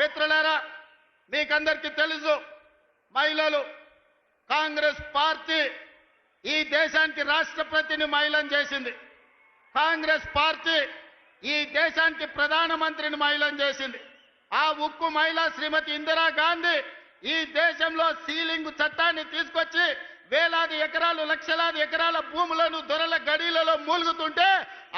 మిత్రులారా, మీకందరికీ తెలుసు, మహిళలు కాంగ్రెస్ పార్టీ ఈ దేశానికి రాష్ట్రపతిని మహిళను చేసింది. కాంగ్రెస్ పార్టీ ఈ దేశానికి ప్రధానమంత్రిని మహిళను చేసింది. ఆ ఉక్కు మహిళ శ్రీమతి ఇందిరాగాంధీ ఈ దేశంలో సీలింగ్ చట్టాన్ని తీసుకొచ్చి వేలాది ఎకరాలు లక్షలాది ఎకరాల భూములను దొరల గడిలలో మూలుగుతుంటే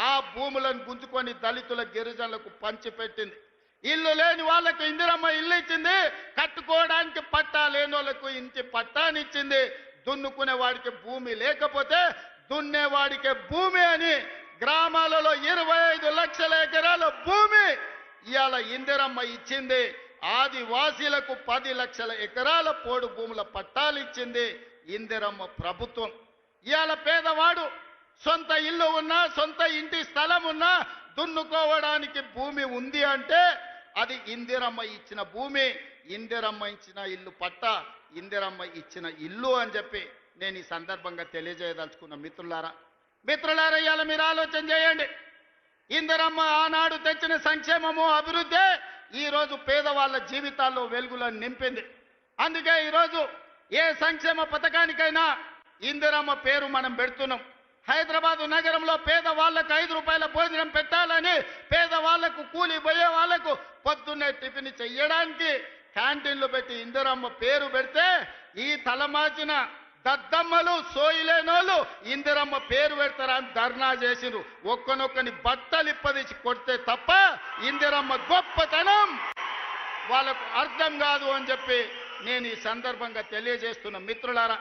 ఆ భూములను గుంజుకొని దళితుల గిరిజనులకు పంచిపెట్టింది. ఇల్లు లేని వాళ్ళకు ఇందిరమ్మ ఇల్లు ఇచ్చింది, కట్టుకోవడానికి పట్టా లేని వాళ్ళకు ఇంటి పట్టానిచ్చింది. దున్నుకునే వాడికి భూమి లేకపోతే దున్నేవాడికి భూమి అని గ్రామాలలో 25 లక్షల ఎకరాల భూమి ఇవాళ ఇందిరమ్మ ఇచ్చింది. ఆదివాసీలకు 10 లక్షల ఎకరాల పోడు భూముల పట్టాలు ఇచ్చింది ఇందిరమ్మ ప్రభుత్వం. ఇవాళ పేదవాడు సొంత ఇల్లు ఉన్నా, సొంత ఇంటి స్థలం ఉన్నా, దున్నుకోవడానికి భూమి ఉంది అంటే అది ఇందిరమ్మ ఇచ్చిన భూమి, ఇందిరమ్మ ఇచ్చిన ఇల్లు పట్ట, ఇందిరమ్మ ఇచ్చిన ఇల్లు అని చెప్పి నేను ఈ సందర్భంగా తెలియజేయదలుచుకున్న మిత్రులారా, ఇవాళ మీరు ఆలోచన చేయండి. ఇందిరమ్మ ఆనాడు తెచ్చిన సంక్షేమము అభివృద్ధి ఈరోజు పేదవాళ్ళ జీవితాల్లో వెలుగులను నింపింది. అందుకే ఈరోజు ఏ సంక్షేమ పథకానికైనా ఇందిరమ్మ పేరు మనం పెడుతున్నాం. హైదరాబాద్ నగరంలో పేదవాళ్లకు 5 రూపాయల భోజనం పెట్టాలని, పేదవాళ్లకు కూలి పోయే వాళ్లకు పొద్దున్నే టిఫిన్ చెయ్యడానికి క్యాంటీన్లు పెట్టి ఇందిరమ్మ పేరు పెడితే ఈ తలమాచిన దద్దమ్మలు సోయిలేనోళ్ళు ఇందిరమ్మ పేరు పెడతారా అని ధర్నా చేసిరు. ఒక్కనొక్కని బట్టలు ఇప్పదీసి కొడితే తప్ప ఇందిరమ్మ గొప్పతనం వాళ్ళకు అర్థం కాదు అని చెప్పి నేను ఈ సందర్భంగా తెలియజేస్తున్న మిత్రులారా.